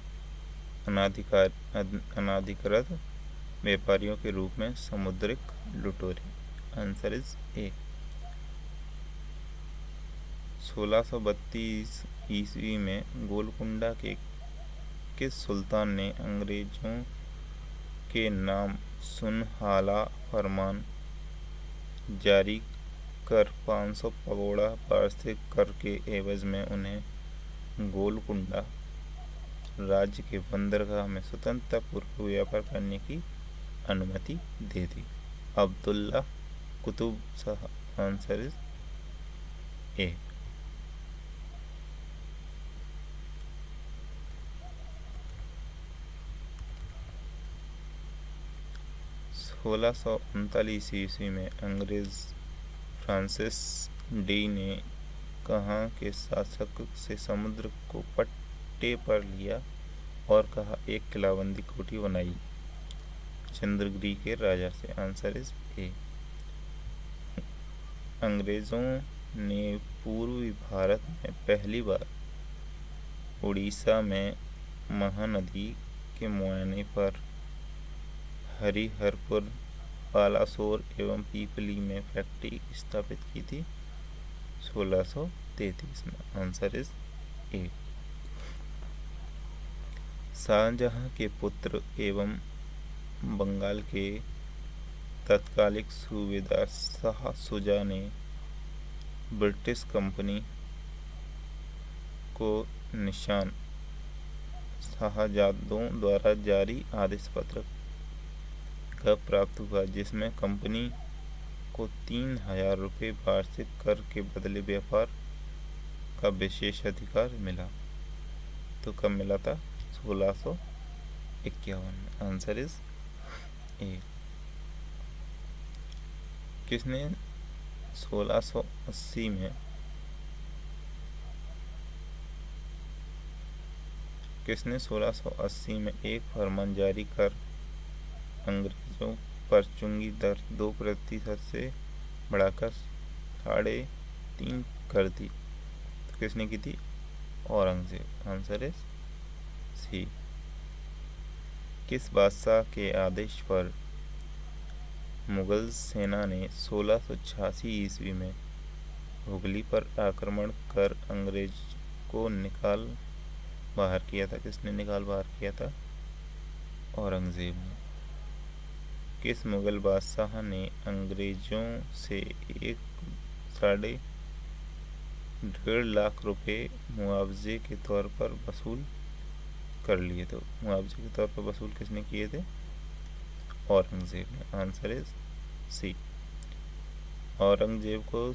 अनाधिकृत व्यापारियों के रूप में समुद्रिक लुटेरे। आंसर इज ए। 1632 ईस्वी में गोलकुंडा के किस सुल्तान ने अंग्रेजों के नाम सुनहला फरमान जारी कर 500 पगोड़ा वार्षिक कर के एवज में उन्हें गोलकुंडा राज्य के बंदरगाह में स्वतंत्रतापूर्वक व्यापार करने की अनुमति दे दी? Abdullah Qutub Shah. Answer is A. 1639 ईस्वी में अंग्रेज फ्रांसिस डी ने कहाँ के शासक से समुद्र को पट्टे पर लिया और कहा एक किलाबंदी कोठी बनाई? चंद्रगिरी के राजा से। आंसर इज ए। अंग्रेजों ने पूर्वी भारत में पहली बार उड़ीसा में महानदी के मुहाने पर हरिहरपुर, बालासोर एवं पीपली में फैक्ट्री स्थापित की थी? 1633 में। आंसर इज ए। शाहजहां के पुत्र एवं बंगाल के तत्कालिक सूबेदार शाह शुजा ने ब्रिटिश कंपनी को निशान शाहजादों द्वारा जारी आदेश पत्र कब प्राप्त हुआ जिसमें कंपनी को 3000 रुपये वार्षिक कर के बदले व्यापार का विशेष अधिकार मिला? तो कब मिला था? 1651। आंसर इज ए। किसने 1680 में एक फरमान जारी कर अंग्रेजों पर चुंगी दर 2% से बढ़ाकर 3.5% कर दी? तो किसने की थी? औरंगजेब। Answer is C. किस बादशाह के आदेश पर मुगल सेना ने 1686 ईस्वी में हुगली पर आक्रमण कर अंग्रेज को निकाल बाहर किया था? किसने निकाल बाहर किया था? औरंगजेब ने। किस मुगल बादशाह ने अंग्रेजों से 1.5 लाख रुपए मुआवजे के तौर पर वसूल कर लिए? तो मुआवजे के तौर पर वसूल किसने किए थे? औरंगजेब ने। आंसर इज सी। औरंगजेब को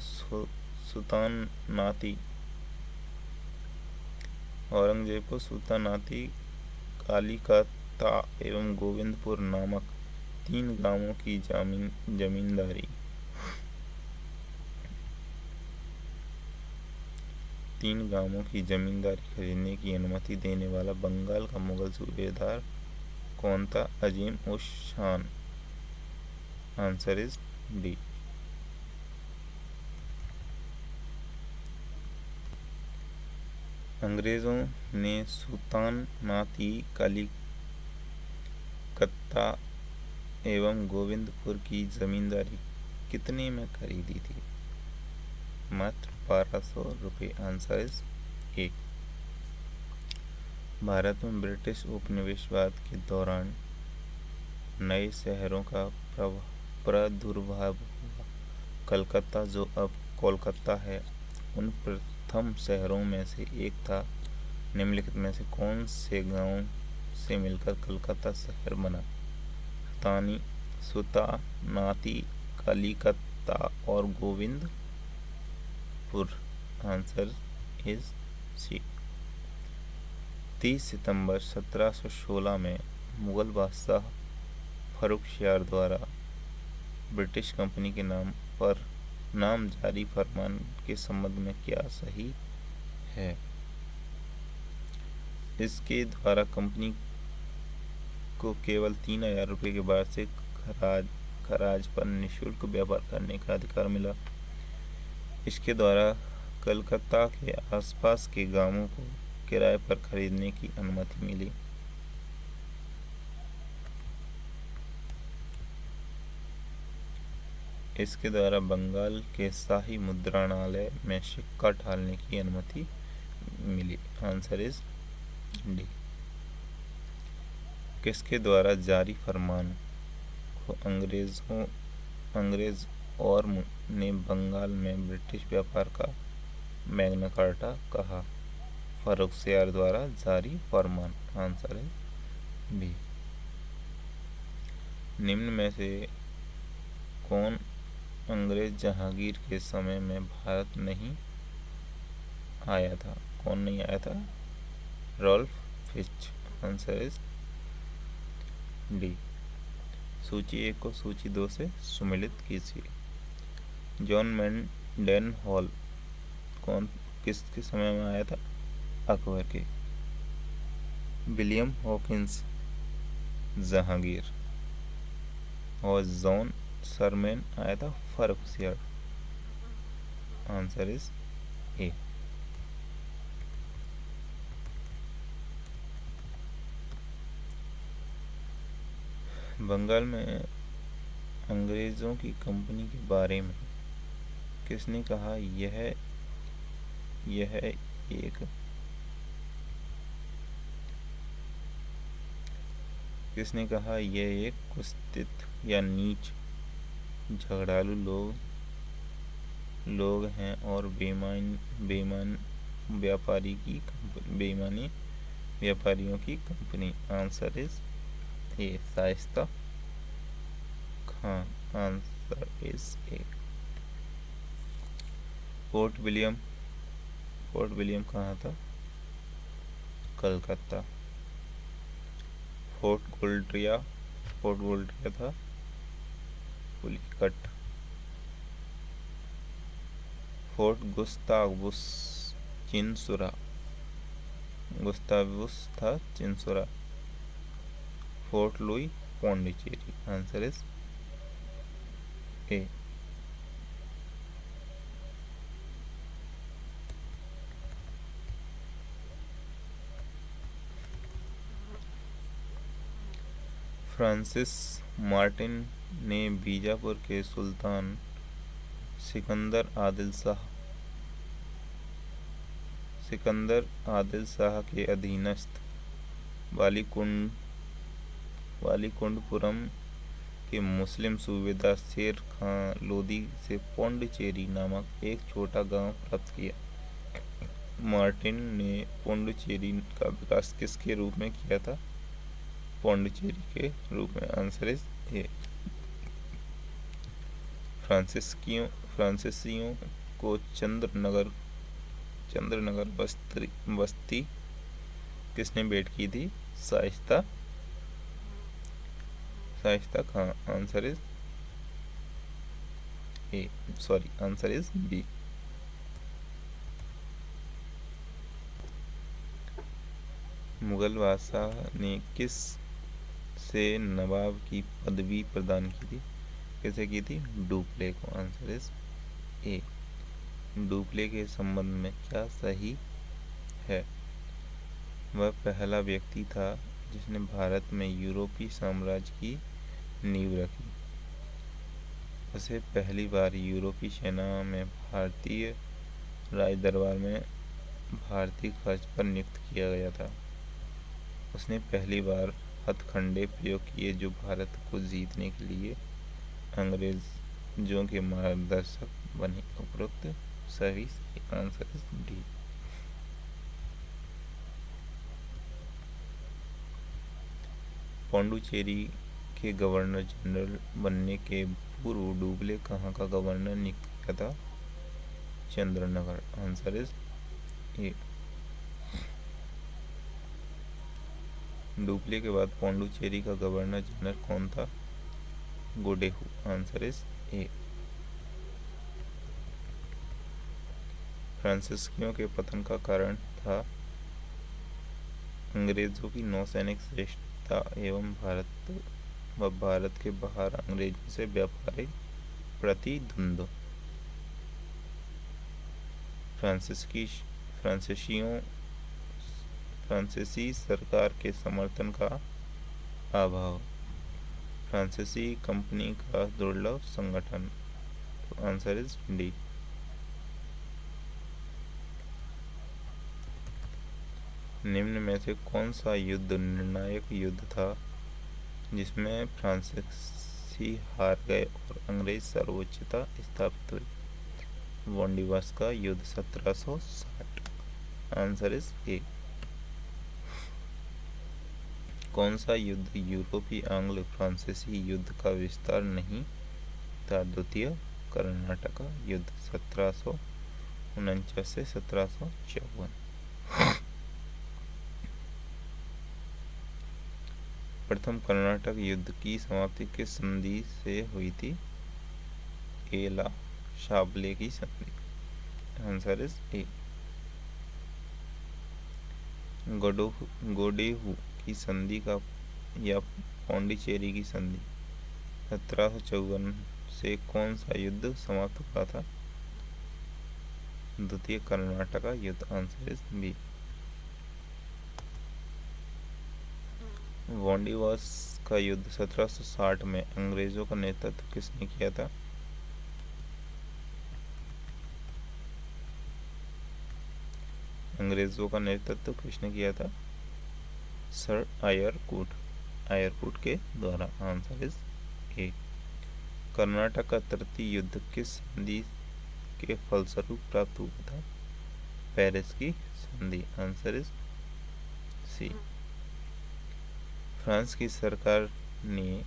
सुल्तानाती कालिकता एवं गोविंदपुर नामक 3 गांवों की जमींदारी खरीदने की अनुमति देने वाला बंगाल का मुगल सूबेदार कौन था? अजीम उस शान। Answer is D. अंग्रेजों ने सुल्तानाती कलिकत्ता एवं गोविंदपुर की जमींदारी कितने में खरीदी थी? मात्र 1200 रुपये। आंसर इज एक, भारत में ब्रिटिश उपनिवेशवाद के दौरान नए शहरों का प्रादुर्भाव हुआ। कलकत्ता, जो अब कोलकाता है, उन प्रथम शहरों में से एक था। निम्नलिखित में से कौन से गांव से मिलकर कलकत्ता शहर बना? हतानी, सुता, नाती, कलिकत्ता और गोविंदपुर। Answer is C. 30 सितंबर 1716 में मुगल बादशाह फर्रुखसियार द्वारा ब्रिटिश कंपनी के नाम जारी फरमान के संबंध में क्या सही है? इसके द्वारा कंपनी को केवल 3000 रुपये के वार्षिक खराज पर निःशुल्क व्यापार करने का अधिकार मिला। इसके द्वारा कलकत्ता के आसपास के गांवों को किराए पर खरीदने की अनुमति मिली। इसके द्वारा बंगाल के शाही मुद्रणालय में सिक्का ढालने की अनुमति मिली। Answer is D. किसके द्वारा जारी फरमान को अंग्रेज और ने बंगाल में ब्रिटिश व्यापार का मैग्ना कार्टा कहा? फर्रुखसियार द्वारा जारी फरमान। आंसर है बी। निम्न में से कौन अंग्रेज जहांगीर के समय में भारत नहीं आया था? कौन नहीं आया था? Ralph Fitch. Answer is D. सूची 1 को सूची 2 से सुमेलित कीजिए। जॉन मैंडेन हॉल किसके समय में आया था? अकबर के। William Hawkins Jahangir. और जॉन सरमैन आया था Farrukhsiyar. Answer is A. Bengal में अंग्रेजों की कंपनी के बारे में किसने कहा? यह एक कुत्सित या नीच झगड़ालू लोग हैं और बेईमानी व्यापारियों की company. Answer is A, Shaista Khan. Answer is A. Fort William कहाँ था? कलकत्ता। फोर्ट गोल्ड्रिया था पुलिकट। फोर्ट गुस्तावुस था Chinsurah. Fort Louis Pondicherry. Answer is A. Francis Martin ने बीजापुर के सुल्तान सिकंदर आदिल शाह के अधीनस्थ वालीकुंडपुरम के मुस्लिम सूबेदार शेर खां लोदी से पौंडीचेरी नामक एक छोटा गांव प्राप्त किया। मार्टिन ने पौंडीचेरी का विकास किसके रूप में किया था? पौंडीचेरी के रूप में। आंसर इज ए। फ्रांसीसियों को चंद्रनगर बस्ती किसने भेंट की थी? Shaista Khan. Answer is A, sorry, answer is B. Mughal बादशाह ने किस से नवाब की पदवी प्रदान की थी? किसे की थी? डुप्ले को। Answer is A. डुप्ले के संबंध में क्या सही है? वह पहला व्यक्ति था जिसने भारत में यूरोपीय साम्राज्य की नींव रखी। उसे पहली बार यूरोपीय सेना में भारतीय राजदरबार में भारतीय खर्च पर नियुक्त किया गया था। उसने पहली बार हथकंडे प्रयोग किए जो भारत को जीतने के लिए अंग्रेजों के मार्गदर्शक बने। उपरोक्त सभी आंसर डी। पौंडुचेरी के गवर्नर जनरल बनने के पूर्व डुबले कहाँ का गवर्नर नियुक्त किया था? Chandernagore. Answer is A. Dupleix के बाद पौंडुचेरी का गवर्नर जनरल कौन था? गोडेहू। आंसर इज ए। फ्रांसीसियों के पतन का कारण था अंग्रेजों की नौसैनिक श्रेष्ठता एवं भारत के बाहर अंग्रेजों से व्यापारिक प्रतिद्वंद्व। फ्रांसीसी सरकार के समर्थन का अभाव। फ्रांसीसी कंपनी का दुर्लभ संगठन। Answer is D. निम्न में से कौन सा युद्ध निर्णायक युद्ध था जिसमें फ्रांसीसी हार गए और अंग्रेज सर्वोच्चता स्थापित हुई? वांडीवास का युद्ध 1760। आंसर इज ए। कौन सा युद्ध यूरोपीय आंग्ल फ्रांसीसी युद्ध का विस्तार नहीं था? द्वितीय कर्नाटक युद्ध 1749 से 1754। प्रथम कर्नाटक युद्ध की समाप्ति किस संधि से हुई थी? एला शाबले की संधि। आंसर इज ए। गोडेहू की संधि का या पौंडीचेरी की संधि 1754 से कौन सा युद्ध समाप्त हुआ था? द्वितीय कर्नाटक युद्ध। Answer is B. वांडीवास का युद्ध 1760 में अंग्रेजों का नेतृत्व किसने किया था? अंग्रेजों का नेतृत्व किसने किया था? सर आयरकूट के द्वारा। आंसर इज ए। कर्नाटक का तृतीय युद्ध किस संधि के फलस्वरूप प्राप्त हुआ था? पेरिस की संधि। Answer is C. फ्रांस की सरकार ने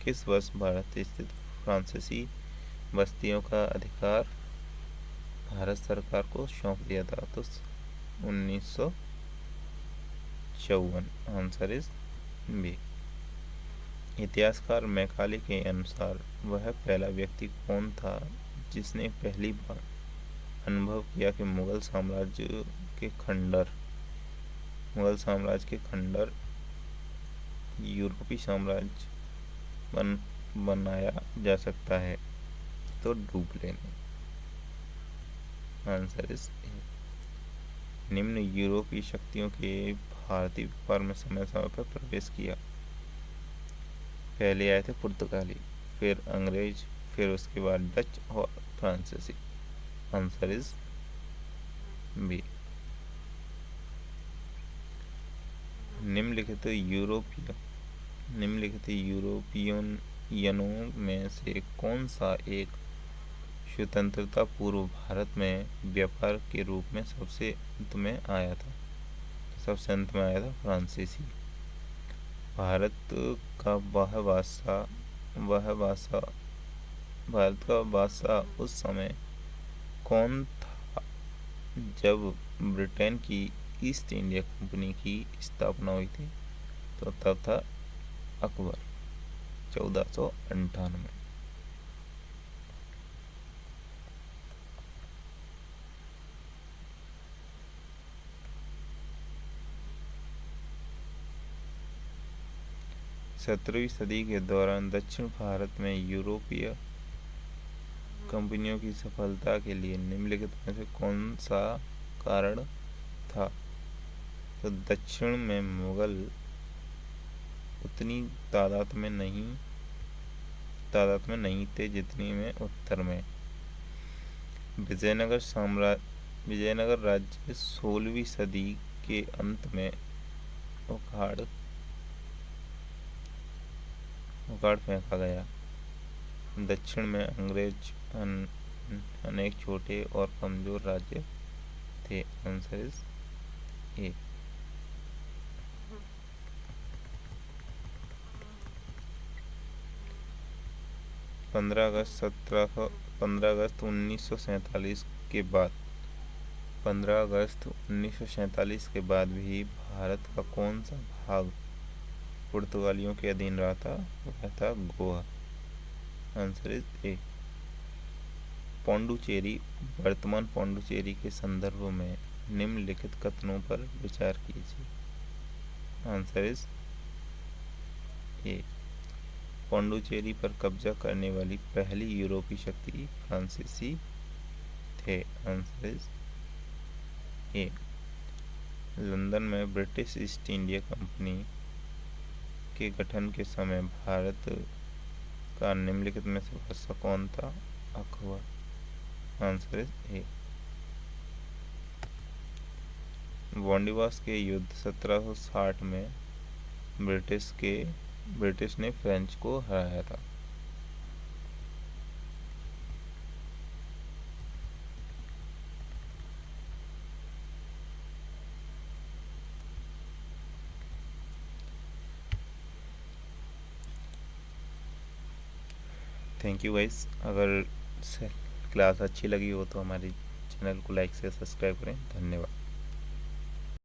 किस वर्ष भारत स्थित फ्रांसीसी बस्तियों का अधिकार भारत सरकार को सौंप दिया था? तो 1954। Answer is B. इतिहासकार मैकाले के अनुसार वह पहला व्यक्ति कौन था जिसने पहली बार अनुभव किया कि मुगल साम्राज्य के खंडर यूरोपीय साम्राज्य बनाया जा सकता है? तो डुबले ने। आंसर इज ए। निम्न यूरोपीय शक्तियों के भारतीय व्यापार में समय समय पर प्रवेश किया। पहले आए थे पुर्तगाली, फिर अंग्रेज, फिर उसके बाद डच और फ्रांसीसी। Answer is B. निम्नलिखित यूरोपियनों में से कौन सा एक स्वतंत्रता पूर्व भारत में व्यापार के रूप में सबसे अंत में आया था? फ्रांसीसी। भारत का बादशाह उस समय कौन था जब ब्रिटेन की ईस्ट इंडिया कंपनी की स्थापना हुई थी? तो तब था अकबर। 1498। सत्रहवीं सदी के दौरान दक्षिण भारत में यूरोपीय कंपनियों की सफलता के लिए निम्नलिखित में से कौन सा कारण था? तो दक्षिण में मुगल उतनी तादाद में नहीं थे जितनी में उत्तर में। विजयनगर विजयनगर राज्य 16वीं सदी के अंत में उखाड़ फेंका गया। दक्षिण में अंग्रेज अनेक छोटे और कमजोर राज्य थे। आंसर इज ए। 15 अगस्त 1947 के बाद 15 अगस्त 1947 के बाद भी भारत का कौन सा भाग पुर्तगालियों के अधीन रहा था? वह था गोवा। आंसर इज ए। पौंडुचेरी वर्तमान पौंडुचेरी के संदर्भ में निम्नलिखित कथनों पर विचार कीजिए। आंसर इज ए। पौंडुचेरी पर कब्जा करने वाली पहली यूरोपीय शक्ति फ्रांसीसी थे। Answer is A. लंदन में ब्रिटिश ईस्ट इंडिया कंपनी के गठन के समय भारत का निम्नलिखित में से बादशाह कौन था? अकबर। आंसर इज ए। वांडीवास के युद्ध 1760 में ब्रिटिश ने फ्रेंच को हराया था। Thank you guys. अगर क्लास अच्छी लगी हो तो हमारे चैनल को लाइक से सब्सक्राइब करें। धन्यवाद।